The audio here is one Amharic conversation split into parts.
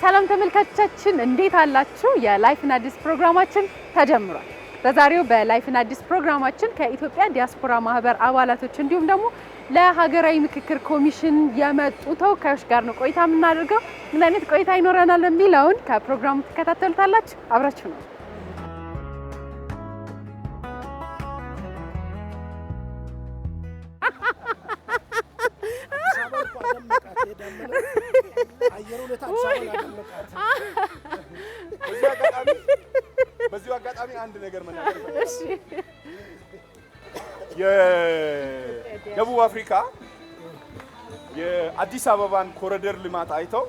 ሰላም ተመልካቾቻችን እንዴት አላችሁ? የላይፍ እና አዲስ ፕሮግራማችን ተጀምሯል። በዛሬው በላይፍ እና አዲስ ፕሮግራማችን ከኢትዮጵያ ዲያስፖራ ማህበር አባላቶች እንዲሁም ደግሞ ለሀገራዊ ምክክር ኮሚሽን የመጡ ተወካዮች ጋር ነው ቆይታ የምናደርገው። ምን አይነት ቆይታ ይኖረናል የሚለውን ከፕሮግራሙ ተከታተሉታላችሁ። አብራችሁ ነው። በዚሁ አጋጣሚ አንድ ነገር መናገር እሺ የደቡብ አፍሪካ የአዲስ አበባን ኮሪደር ልማት አይተው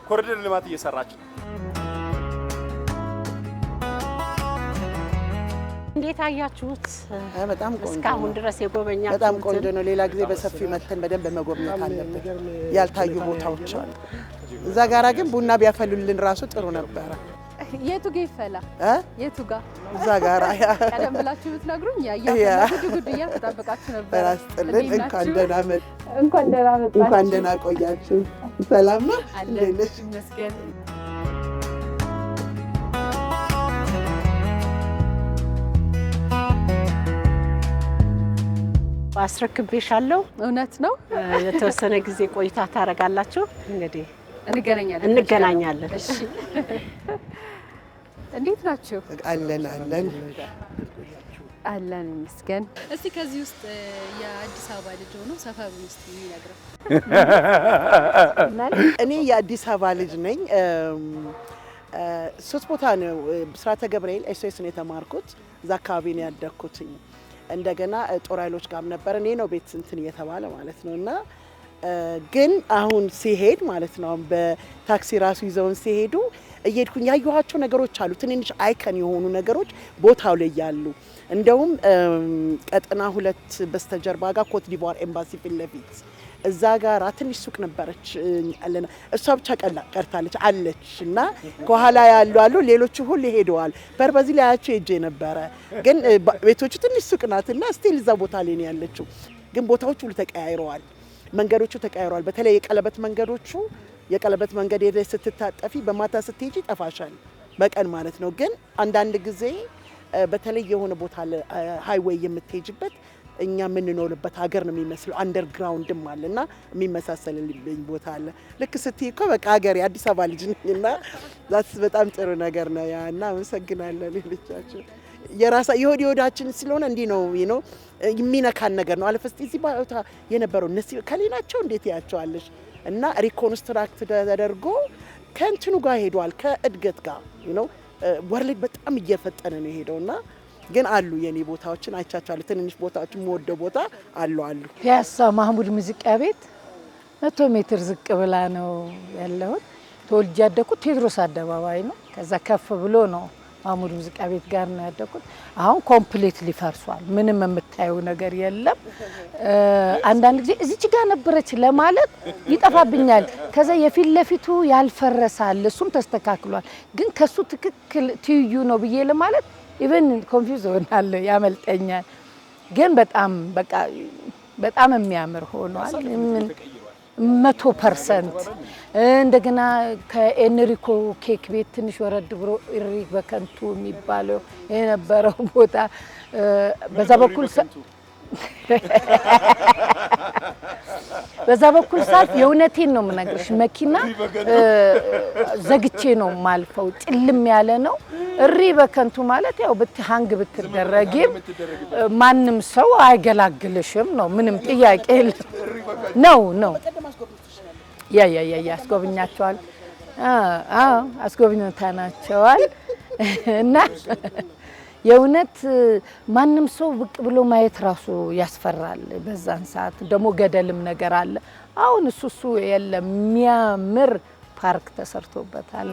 ኮሪደር ልማት እየሰራች ነው። እንዴት አያችሁት? በጣም ቆንጆ እስካሁን ድረስ የጎበኛችሁት በጣም ቆንጆ ነው። ሌላ ጊዜ በሰፊ መተን በደንብ መጎብኘት አለብን። ያልታዩ ቦታዎች አሉ። እዛ ጋራ ግን ቡና ቢያፈሉልን ራሱ ጥሩ ነበረ። የቱ ጋር ይፈላ? የቱ ጋር? እዛ ጋራ ቀደም ብላችሁ ብትነግሩኝ ያያችሁ ጉድ እያተጣበቃችሁ ነበር። አስጥልን። እንኳን ደህና መጣችሁ። እንኳን ደህና መጣችሁ። እንኳን ደህና ቆያችሁ። ሰላም ነው? እንዴት ነሽ? ይመስገን። አስረክቤሻለሁ። እውነት ነው። የተወሰነ ጊዜ ቆይታ ታረጋላችሁ። እንግዲህ እንገናኛለን። እሺ እንዴት ናችሁ? አለን ይመስገን። እስቲ ከዚህ ውስጥ የአዲስ አበባ ልጅ ሆኖ ሰፈሩን ውስጥ የሚነግረው እኔ የአዲስ አበባ ልጅ ነኝ። 3 ቦታ ነው ብስራተ ገብርኤል ኤስኤስ ነው የተማርኩት። እዛ አካባቢ ነው ያደግኩት። እንደገና ጦር ኃይሎች ጋር ነበር። እኔ ነው ቤት እንትን እየተባለ ማለት ነውና ግን አሁን ሲሄድ ማለት ነው በታክሲ ራሱ ይዘውን ሲሄዱ እየሄድኩኝ ያየኋቸው ነገሮች አሉ። ትንንሽ አይከን የሆኑ ነገሮች ቦታው ላይ ያሉ። እንደውም ቀጠና 2 በስተጀርባ ጋር ኮት ዲቫር ኤምባሲ ፊት ለፊት እዛ ጋር ትንሽ ሱቅ ነበረች አለና እሷ ብቻ ቀርታለች አለች እና ከኋላ ያሉ አሉ ሌሎቹ ሁሉ ሄደዋል። በዚህ ላይ ያቸው ሄጄ ነበረ። ግን ቤቶቹ ትንሽ ሱቅ ናትና ስቲል እዛ ቦታ ላይ ነው ያለችው። ግን ቦታዎቹ ሁሉ ተቀያይረዋል። መንገዶቹ ተቀያይረዋል። በተለይ የቀለበት መንገዶቹ የቀለበት መንገድ ሄደ ስትታጠፊ በማታ ስትሄጂ ይጠፋሻል፣ በቀን ማለት ነው። ግን አንዳንድ ጊዜ በተለይ የሆነ ቦታ ሃይዌይ የምትሄጂበት እኛ የምንኖርበት ሀገር ነው የሚመስለው። አንደርግራውንድም አለና የሚመሳሰልልኝ ቦታ አለ። ልክ ስትይ እኮ በቃ ሀገሬ አዲስ አበባ ልጅ ነኝና ዛት በጣም ጥሩ ነገር ነው ያና አመሰግናለሁ። ልጆቻችን የራሳ የሆዳችን ስለሆነ እንዲህ ነው ነው የሚነካን ነገር ነው። አለፈስቲ እዚህ ቦታ የነበረው እነሱ ከሌላቸው እንዴት ያያቸዋለሽ እና ሪኮንስትራክት ተደርጎ ከእንትኑ ጋር ሄዷል ከእድገት ጋር ነው ወርልድ በጣም እየፈጠነ ነው ሄደውና ግን አሉ የኔ ቦታዎችን አይቻቻለሁ። ትንንሽ ቦታዎችን ወደው ቦታ አሉ ፒያሳ ማህሙድ ሙዚቃ ቤት 100 ሜትር ዝቅ ብላ ነው ያለው። ተወልጄ ያደኩት ቴዎድሮስ አደባባይ ነው። ከዛ ከፍ ብሎ ነው ማህሙድ ሙዚቃ ቤት ጋር ነው ያደኩት። አሁን ኮምፕሊትሊ ፈርሷል። ምንም የምታየው ነገር የለም። አንዳንድ ጊዜ እዚች ጋር ነበረች ለማለት ይጠፋብኛል። ከዛ የፊት ለፊቱ ያልፈረሳል እሱም ተስተካክሏል። ግን ከሱ ትክክል ትይዩ ነው ብዬ ለማለት ኢቨን ኮንፊውዝ ሆናለሁ፣ ያመልጠኛል። ግን በጣም በቃ በጣም የሚያምር ሆኗል 100%። እንደገና ከኤንሪኮ ኬክ ቤት ትንሽ ወረድ ብሎ እሪ በከንቱ የሚባለው የነበረው ቦታ በዛ በኩል ሳልፍ የእውነቴን ነው የምነግርሽ፣ መኪና ዘግቼ ነው ማልፈው። ጭልም ያለ ነው። እሪ በከንቱ ማለት ያው ሃንግ ብትደረጊም ማንም ሰው አይገላግልሽም ነው። ምንም ጥያቄ ነው። አስጎብኛቸዋል። አስጎብኝተናቸዋል እና የእውነት ማንም ሰው ብቅ ብሎ ማየት ራሱ ያስፈራል። በዛን ሰዓት ደግሞ ገደልም ነገር አለ። አሁን እሱ የለም። የሚያምር ፓርክ ተሰርቶበታል።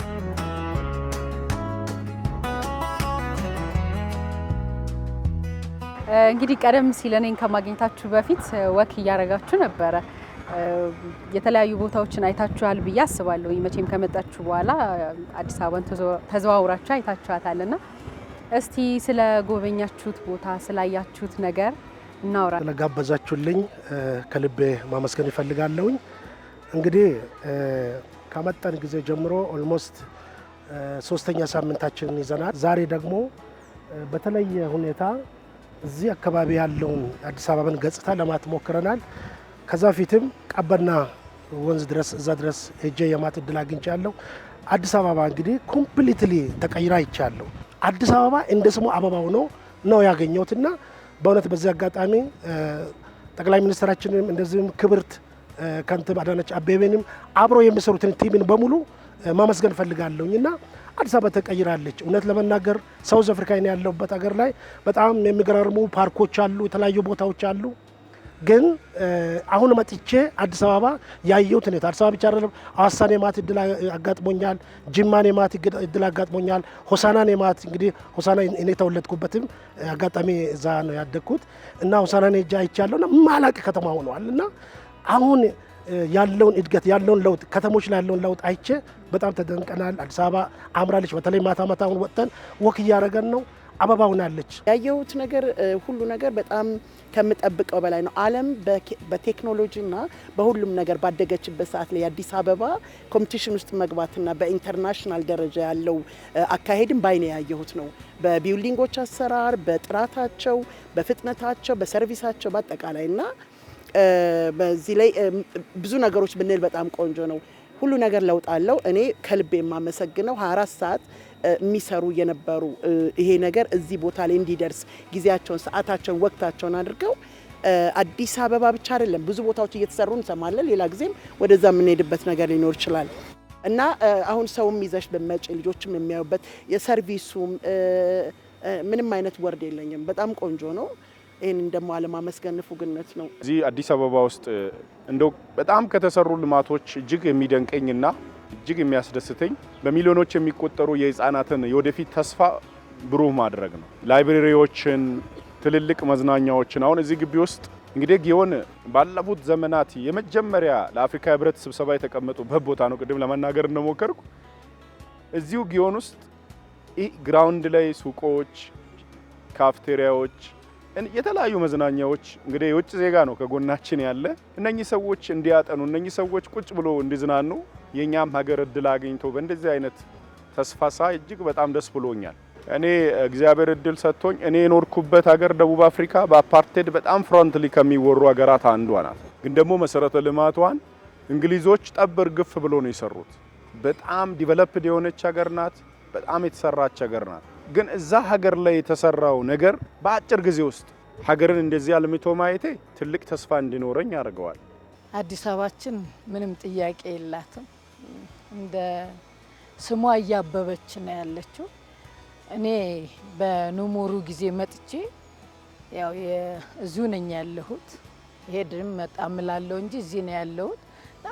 እንግዲህ ቀደም ሲል እኔን ከማግኘታችሁ በፊት ወክ እያረጋችሁ ነበረ። የተለያዩ ቦታዎችን አይታችኋል ብዬ አስባለሁ። መቼም ከመጣችሁ በኋላ አዲስ አበባን ተዘዋውራችሁ አይታችኋታልና እስቲ ስለ ጎበኛችሁት ቦታ ስላያችሁት ነገር እናውራ። ስለጋበዛችሁልኝ ከልቤ ማመስገን ይፈልጋለሁኝ። እንግዲህ ከመጣን ጊዜ ጀምሮ ኦልሞስት ሶስተኛ ሳምንታችንን ይዘናል። ዛሬ ደግሞ በተለየ ሁኔታ እዚህ አካባቢ ያለውን አዲስ አበባን ገጽታ ለማየት ሞክረናል። ከዛ በፊትም ቀበና ወንዝ ድረስ እዛ ድረስ ሄጄ የማየት እድል አግኝቻለሁ። አዲስ አበባ እንግዲህ ኮምፕሊትሊ ተቀይራ ይቻለሁ። አዲስ አበባ እንደ ስሙ አበባው ነው ያገኘሁትና በእውነት በዚህ አጋጣሚ ጠቅላይ ሚኒስትራችንም እንደዚህም ክብርት ከንቲባ አዳነች አቤቤንም አብሮ የሚሰሩትን ቲምን በሙሉ ማመስገን ፈልጋለሁኝና አዲስ አበባ ተቀይራለች። እውነት ለመናገር ሳውዝ አፍሪካ ያለውበት ሀገር ላይ በጣም የሚገራርሙ ፓርኮች አሉ፣ የተለያዩ ቦታዎች አሉ። ግን አሁን መጥቼ አዲስ አበባ ያየሁት ሁኔታ አዲስ አበባ ብቻ አይደለም፣ ሐዋሳን የማየት እድል አጋጥሞኛል፣ ጅማን የማየት እድል አጋጥሞኛል፣ ሆሳናን የማየት እንግዲህ ሆሳና እኔ ተወለድኩበትም አጋጣሚ እዛ ነው ያደግኩት እና ሆሳናን ሄጄ አይቻለሁና ማላቅ ከተማ ሆኗል እና አሁን ያለውን እድገት ያለውን ለውጥ ከተሞች ላይ ያለውን ለውጥ አይቼ በጣም ተደንቀናል። አዲስ አበባ አምራለች። በተለይ ማታ ማታውን ወጥተን ወክ እያደረገን ነው። አበባ ሆናለች። ያየሁት ነገር ሁሉ ነገር በጣም ከምጠብቀው በላይ ነው። ዓለም በቴክኖሎጂና በሁሉም ነገር ባደገችበት ሰዓት ላይ አዲስ አበባ ኮምፒቲሽን ውስጥ መግባትና በኢንተርናሽናል ደረጃ ያለው አካሄድም ባይኔ ያየሁት ነው። በቢልዲንጎች አሰራር፣ በጥራታቸው፣ በፍጥነታቸው፣ በሰርቪሳቸው በአጠቃላይና በዚህ ላይ ብዙ ነገሮች ብንል በጣም ቆንጆ ነው። ሁሉ ነገር ለውጥ አለው። እኔ ከልቤ የማመሰግነው 24 ሰዓት የሚሰሩ የነበሩ ይሄ ነገር እዚህ ቦታ ላይ እንዲደርስ ጊዜያቸውን፣ ሰዓታቸውን፣ ወቅታቸውን አድርገው አዲስ አበባ ብቻ አይደለም ብዙ ቦታዎች እየተሰሩ እንሰማለን። ሌላ ጊዜም ወደዛ የምንሄድበት ነገር ሊኖር ይችላል እና አሁን ሰውም ይዘሽ በመጪ ልጆችም የሚያዩበት የሰርቪሱም ምንም አይነት ወርድ የለኝም። በጣም ቆንጆ ነው። ይህንን ደግሞ አለማመስገን ንፉግነት ነው። እዚህ አዲስ አበባ ውስጥ እንደው በጣም ከተሰሩ ልማቶች እጅግ የሚደንቀኝና እጅግ የሚያስደስተኝ በሚሊዮኖች የሚቆጠሩ የህፃናትን የወደፊት ተስፋ ብሩህ ማድረግ ነው። ላይብረሪዎችን፣ ትልልቅ መዝናኛዎችን አሁን እዚህ ግቢ ውስጥ እንግዲህ ጊዮን ባለፉት ዘመናት የመጀመሪያ ለአፍሪካ ህብረት ስብሰባ የተቀመጡበት ቦታ ነው። ቅድም ለመናገር እንደሞከርኩ እዚሁ ጊዮን ውስጥ ግራውንድ ላይ ሱቆች፣ ካፍቴሪያዎች፣ የተለያዩ መዝናኛዎች እንግዲህ የውጭ ዜጋ ነው ከጎናችን ያለ እነኚህ ሰዎች እንዲያጠኑ እነኚህ ሰዎች ቁጭ ብሎ እንዲዝናኑ የኛም ሀገር እድል አግኝቶ በእንደዚህ አይነት ተስፋ ሳይ እጅግ በጣም ደስ ብሎኛል። እኔ እግዚአብሔር እድል ሰጥቶኝ እኔ የኖርኩበት ሀገር ደቡብ አፍሪካ በአፓርቴድ በጣም ፍሮንትሊ ከሚወሩ ሀገራት አንዷ ናት። ግን ደግሞ መሰረተ ልማቷን እንግሊዞች ጠብር ግፍ ብሎ ነው የሰሩት። በጣም ዲቨሎፕድ የሆነች ሀገር ናት። በጣም የተሰራች ሀገር ናት። ግን እዛ ሀገር ላይ የተሰራው ነገር በአጭር ጊዜ ውስጥ ሀገርን እንደዚህ አልምቶ ማየቴ ትልቅ ተስፋ እንዲኖረኝ ያደርገዋል። አዲስ አበባችን ምንም ጥያቄ የላትም። እንደ ስሟ እያበበች ነው ያለችው። እኔ በኑሞሩ ጊዜ መጥቼ ያው እዚሁ ነኝ ያለሁት። ሄድም መጣም እላለሁ እንጂ እዚህ ነው ያለሁት።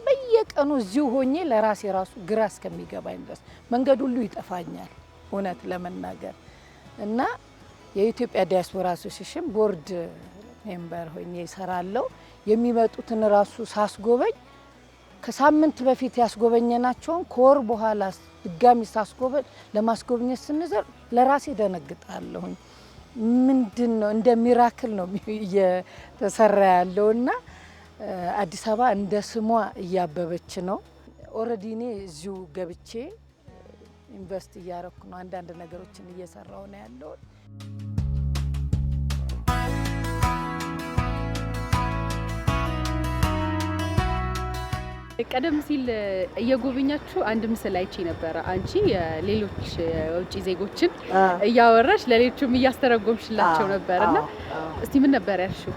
በየቀኑ እዚሁ ሆኜ ለራሴ ራሱ ግራ እስከሚገባኝ ድረስ መንገድ ሁሉ ይጠፋኛል እውነት ለመናገር እና የኢትዮጵያ ዲያስፖራ አሶሲዬሽን ቦርድ ሜምበር ሆኜ እሰራለሁ። የሚመጡትን ራሱ ሳስጎበኝ ከሳምንት በፊት ያስጎበኘናቸውን ከወር በኋላ ድጋሚ ሳስጎበኝ ለማስጎብኘት ስንዘር ለራሴ ደነግጣለሁኝ። ምንድነው እንደ ሚራክል ነው እየተሰራ ያለውና አዲስ አበባ እንደ ስሟ እያበበች ነው። ኦልሬዲ እኔ እዚሁ ገብቼ ኢንቨስት እያረኩ ነው። አንዳንድ ነገሮችን እየሰራው ነው ያለው። ቀደም ሲል እየጎበኛችሁ አንድ ምስል አይቼ ነበረ። አንቺ የሌሎች የውጭ ዜጎችን እያወራሽ ለሌሎችም እያስተረጎምሽላቸው ነበርና እስቲ ምን ነበር ያልሽው?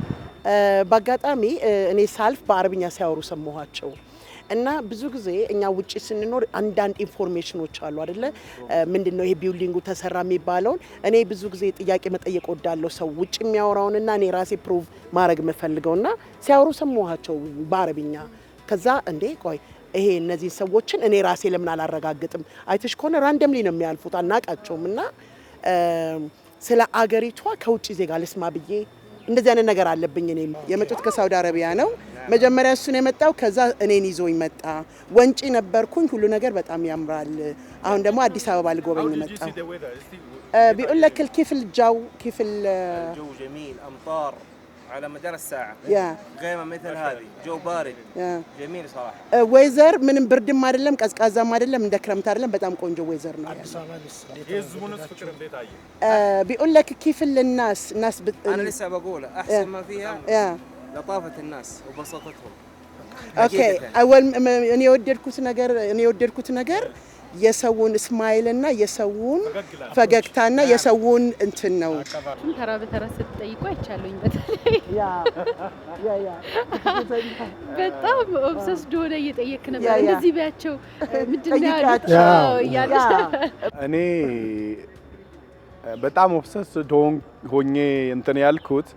በአጋጣሚ እኔ ሳልፍ በአረብኛ ሲያወሩ ሰማኋቸው እና ብዙ ጊዜ እኛ ውጪ ስንኖር አንዳንድ ኢንፎርሜሽኖች አሉ አይደለ? ምንድነው ይሄ ቢልዲንጉ ተሰራ የሚባለውን እኔ ብዙ ጊዜ ጥያቄ መጠየቅ ወዳለሁ ሰው ውጪ የሚያወራውንና እኔ ራሴ ፕሩቭ ማድረግ የምፈልገውና ሲያወሩ ሰማኋቸው በአረብኛ። ከዛ እንዴ ቆይ ይሄ እነዚህ ሰዎችን እኔ ራሴ ለምን አላረጋግጥም? አይተሽ ከሆነ ራንደምሊ ነው የሚያልፉት አናቃቸውም። እና ስለ አገሪቷ ከውጪ ዜጋ ልስማ ብዬ እንደዚህ አይነት ነገር አለብኝ። እኔ የመጡት ከሳውዲ አረቢያ ነው። መጀመሪያ እሱን የመጣው ከዛ እኔን ይዞኝ መጣ። ወንጪ ነበርኩኝ። ሁሉ ነገር በጣም ያምራል። አሁን ደግሞ አዲስ አበባ ልጎበኝ መጣሁ። بيقول لك كيف الجو كيف الجو جميل امطار على مدار الساعة يا قائمة مثل هذه جو بارد يا جميل صراحة ويزر ምንም ብርድም አይደለም ቀዝቃዛም አይደለም እንደ ክረምት አይደለም በጣም ቆንጆ ወይዘር ነው አዲስ አበባንስ እንዴት ነው? የህዝቡንስ ፍቅር እንዴት አየ? بيقول لك كيف الناس أنا لسه بقول أحسن ما فيها يا لطافة الناس وبساطتهم ኦኬ አወል እኔ የወደድኩት ነገር የሰውን ስማይል እና የሰውን ፈገግታና የሰውን እንትን ነው። ተራ በተራ ስትጠይቁ አይቻለሁኝ። በተለይ በጣም ኦብሰስድ ሆነ እየጠየክ ነበር። እንደዚህ ቢያቸው ምንድነው ያሉት? እኔ በጣም ኦብሰስድ ሆኜ እንትን ያልኩት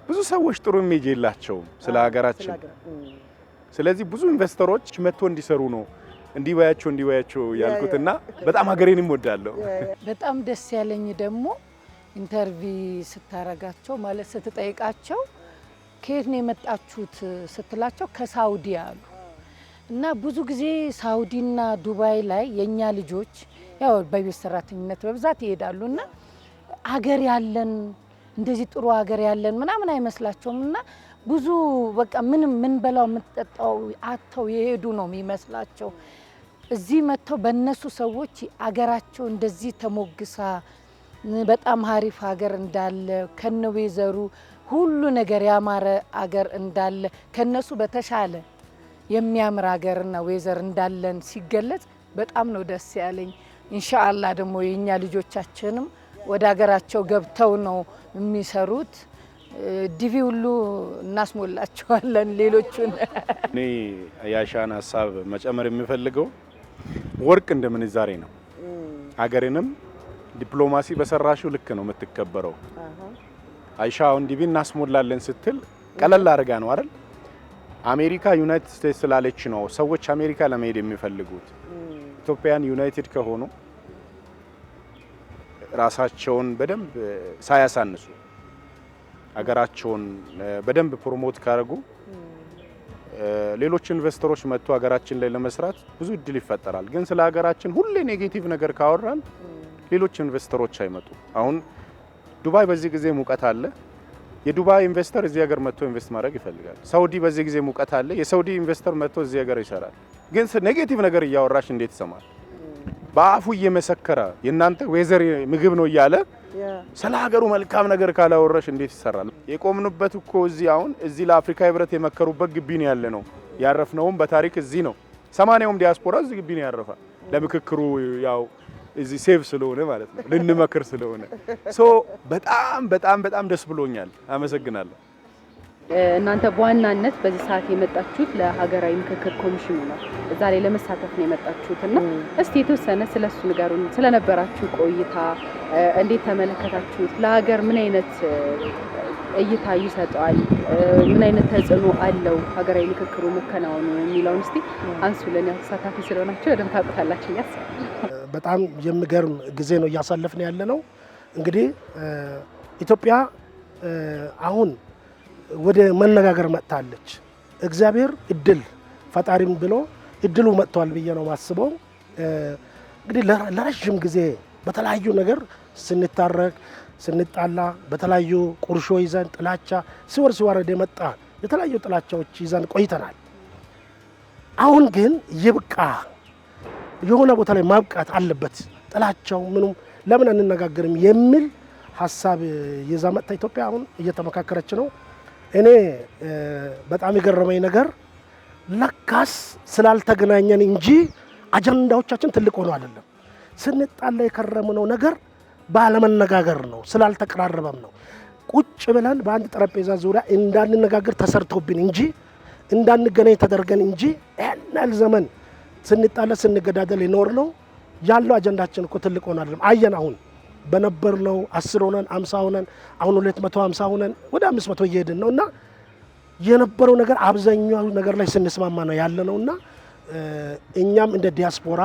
ብዙ ሰዎች ጥሩ ኢሜጅ የላቸውም ስለ ሀገራችን። ስለዚህ ብዙ ኢንቨስተሮች መጥቶ እንዲሰሩ ነው እንዲወያቸው ያልኩትና በጣም ሀገሬንም ወዳለሁ። በጣም ደስ ያለኝ ደግሞ ኢንተርቪ ስታረጋቸው ማለት ስትጠይቃቸው ከየት ነው የመጣችሁት ስትላቸው ከሳውዲ አሉ። እና ብዙ ጊዜ ሳውዲና ዱባይ ላይ የኛ ልጆች ያው በቤት ሰራተኝነት በብዛት ይሄዳሉና ሀገር ያለን እንደዚህ ጥሩ ሀገር ያለን ምናምን አይመስላቸውምና ብዙ በቃ ምንም ምን በላው የምትጠጣው አጥተው የሄዱ ነው የሚመስላቸው። እዚህ መጥተው በእነሱ ሰዎች አገራቸው እንደዚህ ተሞግሳ በጣም ሀሪፍ ሀገር እንዳለ ከነወይዘሩ ሁሉ ነገር ያማረ ሀገር እንዳለ ከነሱ በተሻለ የሚያምር ሀገርና ወይዘር እንዳለን ሲገለጽ በጣም ነው ደስ ያለኝ። ኢንሻአላህ ደግሞ የኛ ልጆቻችንም ወደ ሀገራቸው ገብተው ነው የሚሰሩት። ዲቪ ሁሉ እናስሞላቸዋለን ሌሎቹን። እኔ ያሻን ሀሳብ መጨመር የሚፈልገው ወርቅ እንደምንዛሬ ነው። ሀገርንም ዲፕሎማሲ በሰራሽው ልክ ነው የምትከበረው። አይሻ አሁን ዲቪ እናስሞላለን ስትል ቀለል አድርጋ ነው አይደል? አሜሪካ ዩናይትድ ስቴትስ ስላለች ነው ሰዎች አሜሪካ ለመሄድ የሚፈልጉት። ኢትዮጵያን ዩናይትድ ከሆኑ ራሳቸውን በደንብ ሳያሳንሱ ሀገራቸውን በደንብ ፕሮሞት ካደረጉ ሌሎች ኢንቨስተሮች መጥቶ ሀገራችን ላይ ለመስራት ብዙ እድል ይፈጠራል። ግን ስለ ሀገራችን ሁሌ ኔጌቲቭ ነገር ካወራን ሌሎች ኢንቨስተሮች አይመጡ። አሁን ዱባይ በዚህ ጊዜ ሙቀት አለ። የዱባይ ኢንቨስተር እዚህ ሀገር መጥቶ ኢንቨስት ማድረግ ይፈልጋል። ሳውዲ በዚህ ጊዜ ሙቀት አለ። የሳውዲ ኢንቨስተር መጥቶ እዚህ ሀገር ይሰራል። ግን ኔጌቲቭ ነገር እያወራሽ እንዴት ይሰማል? በአፉ እየመሰከረ የናንተ ወይዘር ምግብ ነው እያለ ስለ ሀገሩ መልካም ነገር ካላወራሽ እንዴት ይሰራል? የቆምንበት እኮ እዚህ አሁን እዚህ ለአፍሪካ ህብረት የመከሩበት ግቢ ነው ያለ ነው። ያረፍነውም በታሪክ እዚህ ነው። 80ውም ዲያስፖራ እዚህ ግቢ ነው ያረፈ። ለምክክሩ ያው እዚህ ሴቭ ስለሆነ ማለት ነው ልንመክር ስለሆነ በጣም ደስ ብሎኛል። አመሰግናለሁ። እናንተ በዋናነት በዚህ ሰዓት የመጣችሁት ለሀገራዊ ምክክር ኮሚሽኑ ነው። እዛ ላይ ለመሳተፍ ነው የመጣችሁትና እስቲ የተወሰነ ስለሱ ንገሩን። ስለነበራችሁ ቆይታ እንዴት ተመለከታችሁት? ለሀገር ምን አይነት እይታ ይሰጣል? ምን አይነት ተጽዕኖ አለው ሀገራዊ ምክክሩ መከናወኑ የሚለውን እስቲ አንሱልን። ያው ተሳታፊ ስለሆናችሁ በደንብ ታውቁታላችሁ ያስባል። በጣም የሚገርም ጊዜ ነው እያሳለፍን ያለ ነው። እንግዲህ ኢትዮጵያ አሁን ወደ መነጋገር መጥታለች። እግዚአብሔር እድል ፈጣሪም ብሎ እድሉ መጥቷል ብዬ ነው ማስበው። እንግዲህ ለረጅም ጊዜ በተለያዩ ነገር ስንታረቅ ስንጣላ በተለያዩ ቁርሾ ይዘን ጥላቻ ሲወርድ የመጣ የተለያዩ ጥላቻዎች ይዘን ቆይተናል። አሁን ግን ይብቃ፣ የሆነ ቦታ ላይ ማብቃት አለበት። ጥላቻው ምኑም ለምን አንነጋገርም የሚል ሀሳብ ይዛ መጥታ ኢትዮጵያ አሁን እየተመካከረች ነው። እኔ በጣም የገረመኝ ነገር ለካስ ስላልተገናኘን እንጂ አጀንዳዎቻችን ትልቅ ሆኖ አይደለም። ስንጣላ የከረምነው ነገር ባለመነጋገር ነው፣ ስላልተቀራረበም ነው። ቁጭ ብለን በአንድ ጠረጴዛ ዙሪያ እንዳንነጋገር ተሰርቶብን እንጂ እንዳንገናኝ ተደርገን እንጂ ያናል ዘመን ስንጣላ ስንገዳደል ይኖር ነው ያለው። አጀንዳችን እኮ ትልቅ ሆኖ አይደለም። አየን አሁን በነበርነው 10 ሆነን 50 ሆነን አሁን 250 ሆነን ወደ 500 እየሄድን ነውና የነበረው ነገር አብዛኛው ነገር ላይ ስንስማማ ነው ያለነውና እኛም እንደ ዲያስፖራ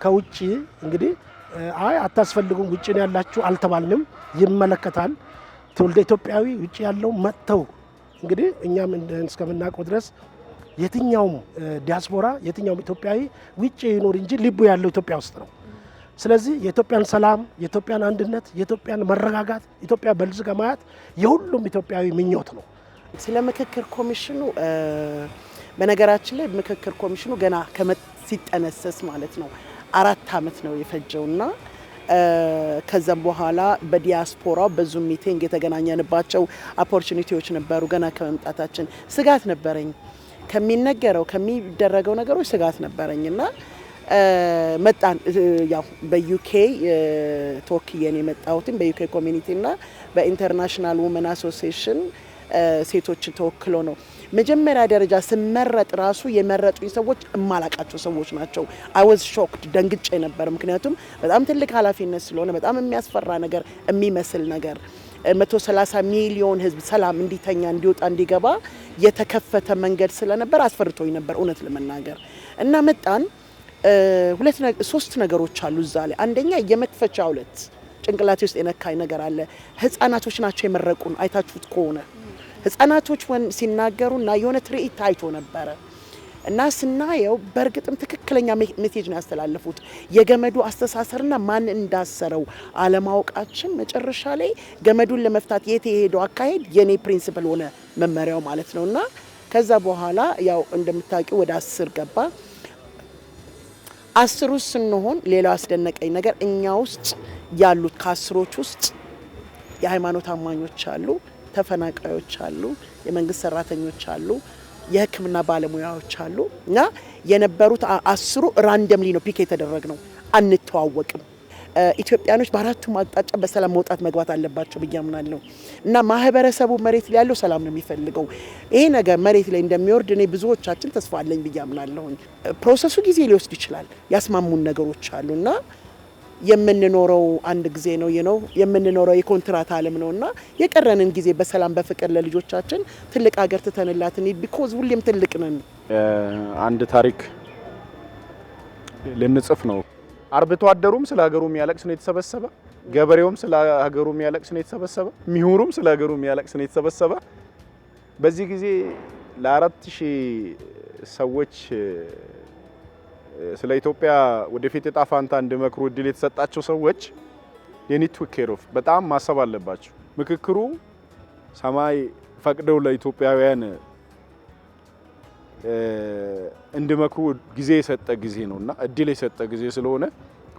ከውጪ እንግዲህ አይ አታስፈልጉም ውጪ ነው ያላችሁ አልተባልንም። ይመለከታል ትውልደ ኢትዮጵያዊ ውጪ ያለው መጥተው እንግዲህ እኛም እስከምናውቀው ድረስ የትኛውም ዲያስፖራ የትኛውም ኢትዮጵያዊ ውጪ ይኖር እንጂ ልቡ ያለው ኢትዮጵያ ውስጥ ነው። ስለዚህ የኢትዮጵያን ሰላም፣ የኢትዮጵያን አንድነት፣ የኢትዮጵያን መረጋጋት፣ ኢትዮጵያ በልጽጋ ማየት የሁሉም ኢትዮጵያዊ ምኞት ነው። ስለ ምክክር ኮሚሽኑ በነገራችን ላይ ምክክር ኮሚሽኑ ገና ሲጠነሰስ ማለት ነው 4 ዓመት ነው የፈጀውና ከዛም በኋላ በዲያስፖራው በዙም ሚቲንግ የተገናኘንባቸው ኦፖርቹኒቲዎች ነበሩ። ገና ከመምጣታችን ስጋት ነበረኝ፣ ከሚነገረው ከሚደረገው ነገሮች ስጋት ነበረኝና መጣን። ያው በዩኬ ተወክየን የመጣሁት በዩኬ ኮሚኒቲና በኢንተርናሽናል ውመን አሶሲዬሽን ሴቶችን ተወክሎ ነው። መጀመሪያ ደረጃ ስመረጥ ራሱ የመረጡኝ ሰዎች እማላቃቸው ሰዎች ናቸው። አይ ዋዝ ሾክድ፣ ደንግጬ ነበር። ምክንያቱም በጣም ትልቅ ኃላፊነት ስለሆነ በጣም የሚያስፈራ ነገር የሚመስል ነገር 130 ሚሊዮን ሕዝብ ሰላም እንዲተኛ እንዲወጣ እንዲገባ የተከፈተ መንገድ ስለነበር አስፈርቶኝ ነበር እውነት ለመናገር እና መጣን። 3 ነገሮች አሉ እዛ ላይ። አንደኛ የመክፈቻ ዕለት ጭንቅላቴ ውስጥ የነካኝ ነገር አለ። ህፃናቶች ናቸው የመረቁን። አይታችሁት ከሆነ ህፃናቶች ሲናገሩና የሆነ ትርኢት ታይቶ ነበረ እና ስናየው በእርግጥም ትክክለኛ ሜሴጅ ነው ያስተላለፉት። የገመዱ አስተሳሰርና ማን እንዳሰረው አለማወቃችን መጨረሻ ላይ ገመዱን ለመፍታት የሄደው አካሄድ የኔ ፕሪንሲፕል ሆነ መመሪያው ማለት ነውና ከዛ በኋላ ያው እንደምታውቂው ወደ 10 ገባ። 10 ውስጥ ስንሆን ሌላው አስደነቀኝ ነገር እኛ ውስጥ ያሉት ከ10ዎች ውስጥ የሃይማኖት አማኞች አሉ፣ ተፈናቃዮች አሉ፣ የመንግስት ሰራተኞች አሉ፣ የሕክምና ባለሙያዎች አሉ እና የነበሩት 10ሩ ራንደምሊ ነው ፒክ የተደረግነው። አንተዋወቅም። ኢትዮጵያኖች በአራቱም አቅጣጫ በሰላም መውጣት መግባት አለባቸው ብዬ አምናለሁ እና ማህበረሰቡ መሬት ላይ ያለው ሰላም ነው የሚፈልገው። ይሄ ነገር መሬት ላይ እንደሚወርድ እኔ ብዙዎቻችን ተስፋ አለኝ ብዬ አምናለሁ። ፕሮሰሱ ጊዜ ሊወስድ ይችላል። ያስማሙን ነገሮች አሉና የምንኖረው አንድ ጊዜ ነው የምንኖረው የኮንትራት ዓለም ነውና የቀረንን ጊዜ በሰላም በፍቅር ለልጆቻችን ትልቅ ሀገር ትተንላትን ቢኮዝ ሁሌም ትልቅ ነን። አንድ ታሪክ ልንጽፍ ነው። አርብቶ አደሩም ስለ ሀገሩ የሚያለቅስ ነው የተሰበሰበ፣ ገበሬውም ስለ ሀገሩ የሚያለቅስ ነው የተሰበሰበ፣ ምሁሩም ስለ ሀገሩ የሚያለቅስ ነው የተሰበሰበ። በዚህ ጊዜ ለ4000 ሰዎች ስለ ኢትዮጵያ ወደፊት ዕጣ ፈንታ እንዲመክሩ እድል የተሰጣቸው ሰዎች የኒድ ቱ ኬር ኦፍ በጣም ማሰብ አለባቸው። ምክክሩ ሰማይ ፈቅደው ለኢትዮጵያውያን እንዲመክሩ ጊዜ የሰጠ ጊዜ ነውና እድል የሰጠ ጊዜ ስለሆነ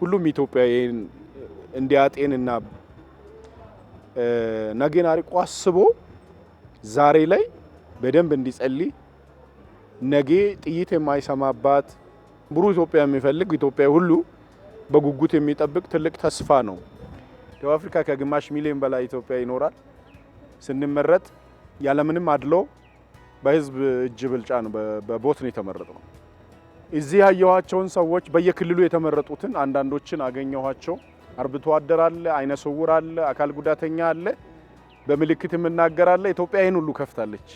ሁሉም ኢትዮጵያዊ እንዲያጤንና ነገን አርቆ አስቦ ዛሬ ላይ በደንብ እንዲጸልይ ነገ ጥይት የማይሰማባት ብሩህ ኢትዮጵያ የሚፈልግ ኢትዮጵያ ሁሉ በጉጉት የሚጠብቅ ትልቅ ተስፋ ነው። ደቡብ አፍሪካ ከግማሽ ሚሊዮን በላይ ኢትዮጵያ ይኖራል። ስንመረጥ ያለምንም አድሎ በህዝብ እጅ ብልጫ ነው በቦት ነው የተመረጥነው። እዚህ ያየኋቸውን ሰዎች በየክልሉ የተመረጡትን አንዳንዶችን አገኘኋቸው። አርብቶ አደር አለ፣ አይነ ስውር አለ፣ አካል ጉዳተኛ አለ፣ በምልክት የምናገር አለ። ኢትዮጵያ ይሄን ሁሉ ከፍታለች።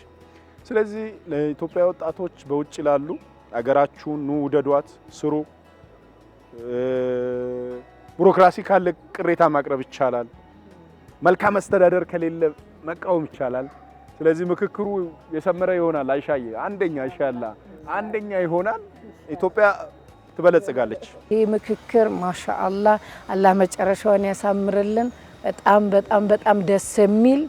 ስለዚህ ለኢትዮጵያ ወጣቶች በውጭ ላሉ አገራችሁን ኑ ውደዷት፣ ስሩ። ቢሮክራሲ ካለ ቅሬታ ማቅረብ ይቻላል። መልካም አስተዳደር ከሌለ መቃወም ይቻላል። ስለዚህ ምክክሩ የሰመረ ይሆናል። አይሻዬ አንደኛ ኢንሻአላህ አንደኛ ይሆናል። ኢትዮጵያ ትበለጽጋለች። ይህ ምክክር ማሻአላህ አላህ መጨረሻውን ያሳምርልን። በጣም ደስ የሚል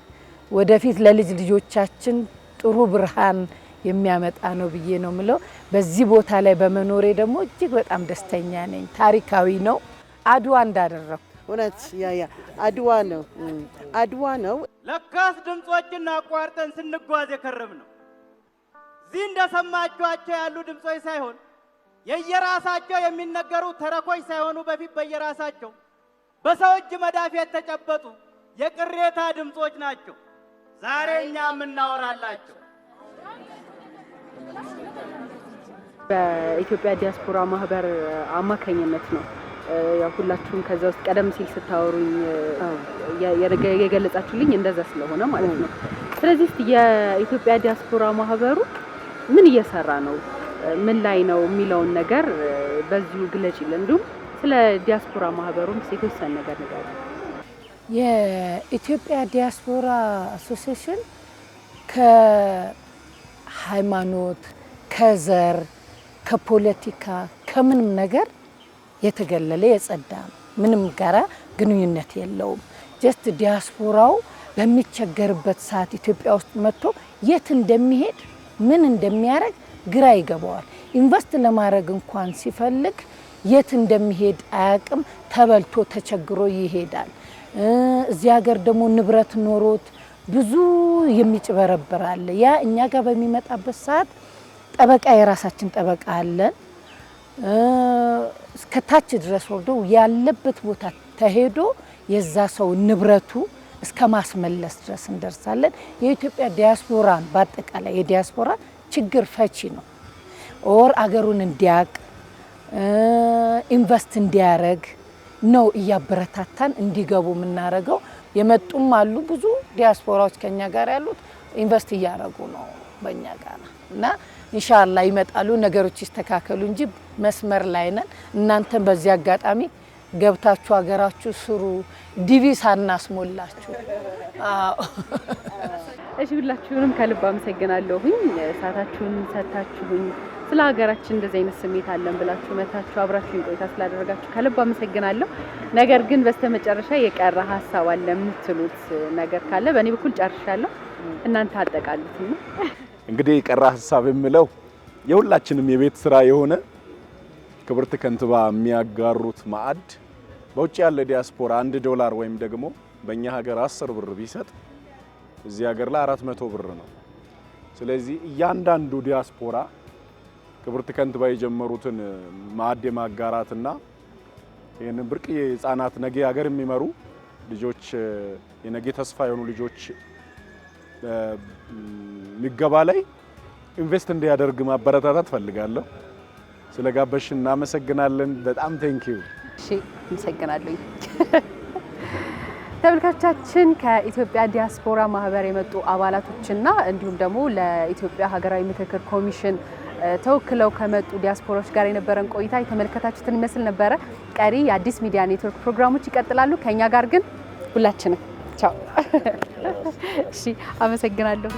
ወደፊት ለልጅ ልጆቻችን ጥሩ ብርሃን የሚያመጣ ነው ብዬ ነው ምለው። በዚህ ቦታ ላይ በመኖሬ ደግሞ እጅግ በጣም ደስተኛ ነኝ። ታሪካዊ ነው። አድዋ እንዳደረኩ እውነት አድዋ ነው። ለካስ ድምጾችን አቋርጠን ስንጓዝ የከረም ነው። እዚህ እንደሰማችኋቸው ያሉ ድምጾች ሳይሆን የየራሳቸው የሚነገሩ ተረኮች ሳይሆኑ በፊት በየራሳቸው በሰው እጅ መዳፍ የተጨበጡ የቅሬታ ድምጾች ናቸው ዛሬ እኛ የምናወራላቸው። በኢትዮጵያ ዲያስፖራ ማህበር አማካኝነት ነው ያው ሁላችሁም ከዛ ውስጥ ቀደም ሲል ስታወሩኝ የገለጻችሁልኝ እንደዛ ስለሆነ ማለት ነው። ስለዚህ የኢትዮጵያ ዲያስፖራ ማህበሩ ምን እየሰራ ነው፣ ምን ላይ ነው የሚለውን ነገር በዚሁ ግለጪልን። እንዲሁም ስለ ዲያስፖራ ማህበሩም የተወሰነ ነገር ነገር የኢትዮጵያ ዲያስፖራ አሶሲዬሽን ከሃይማኖት፣ ከዘር፣ ከፖለቲካ ከምንም ነገር የተገለለ የጸዳ ነው። ምንም ጋራ ግንኙነት የለውም። ጀስት ዲያስፖራው በሚቸገርበት ሰዓት ኢትዮጵያ ውስጥ መጥቶ የት እንደሚሄድ ምን እንደሚያደርግ ግራ ይገባዋል። ኢንቨስት ለማድረግ እንኳን ሲፈልግ የት እንደሚሄድ አያቅም። ተበልቶ ተቸግሮ ይሄዳል። እዚህ ሀገር ደግሞ ንብረት ኖሮት ብዙ የሚጭበረበር አለ። ያ እኛ ጋር በሚመጣበት ሰዓት ጠበቃ የራሳችን ጠበቃ አለን። እስከ ታች ድረስ ወርዶ ያለበት ቦታ ተሄዶ የዛ ሰው ንብረቱ እስከ ማስመለስ ድረስ እንደርሳለን። የኢትዮጵያ ዲያስፖራን በአጠቃላይ የዲያስፖራ ችግር ፈቺ ነው። ኦር አገሩን እንዲያቅ ኢንቨስት እንዲያረግ ነው እያበረታታን እንዲገቡ የምናረገው። የመጡም አሉ ብዙ ዲያስፖራዎች ከኛ ጋር ያሉት ኢንቨስት እያረጉ ነው በእኛ ጋር እና ኢንሻአላህ ይመጣሉ። ነገሮች ይስተካከሉ እንጂ መስመር ላይ ነን። እናንተም በዚህ አጋጣሚ ገብታችሁ ሀገራችሁ ስሩ፣ ዲቪ ሳናስሞላችሁ። አዎ እሺ፣ ሁላችሁንም ከልብ አመሰግናለሁኝ። ሰዓታችሁን ሰጣችሁኝ ስለ ሀገራችን እንደዚህ አይነት ስሜት አለን ብላችሁ መታችሁ አብራችሁን ቆይታ ስላደረጋችሁ ከልብ አመሰግናለሁ። ነገር ግን በስተመጨረሻ የቀረ ሀሳብ አለ የምትሉት ነገር ካለ በእኔ በኩል ጨርሻለሁ። እናንተ አጠቃሉት ነው። እንግዲህ የቀረ ሀሳብ የምለው የሁላችንም የቤት ስራ የሆነ ክብርት ከንቲባ የሚያጋሩት ማዕድ በውጭ ያለ ዲያስፖራ $1 ወይም ደግሞ በእኛ ሀገር 10 ብር ቢሰጥ እዚህ ሀገር ላይ 400 ብር ነው። ስለዚህ እያንዳንዱ ዲያስፖራ ክብርት ከንቲባ የጀመሩትን ማዕድ የማጋራትና ይህንን ብርቅዬ ህጻናት ነገ ሀገር የሚመሩ ልጆች የነገ ተስፋ የሆኑ ልጆች ምገባ ላይ ኢንቨስት እንዲያደርግ ማበረታታት ፈልጋለሁ። ስለጋበሽ እናመሰግናለን። በጣም ቴንኪው። እሺ፣ አመሰግናለሁ። ተመልካቾቻችን ከኢትዮጵያ ዲያስፖራ ማህበር የመጡ አባላቶችና እንዲሁም ደግሞ ለኢትዮጵያ ሀገራዊ ምክክር ኮሚሽን ተወክለው ከመጡ ዲያስፖራዎች ጋር የነበረን ቆይታ የተመለከታችሁትን ይመስል ነበረ። ቀሪ የአዲስ ሚዲያ ኔትወርክ ፕሮግራሞች ይቀጥላሉ። ከኛ ጋር ግን ሁላችንም ቻው። እሺ፣ አመሰግናለሁ።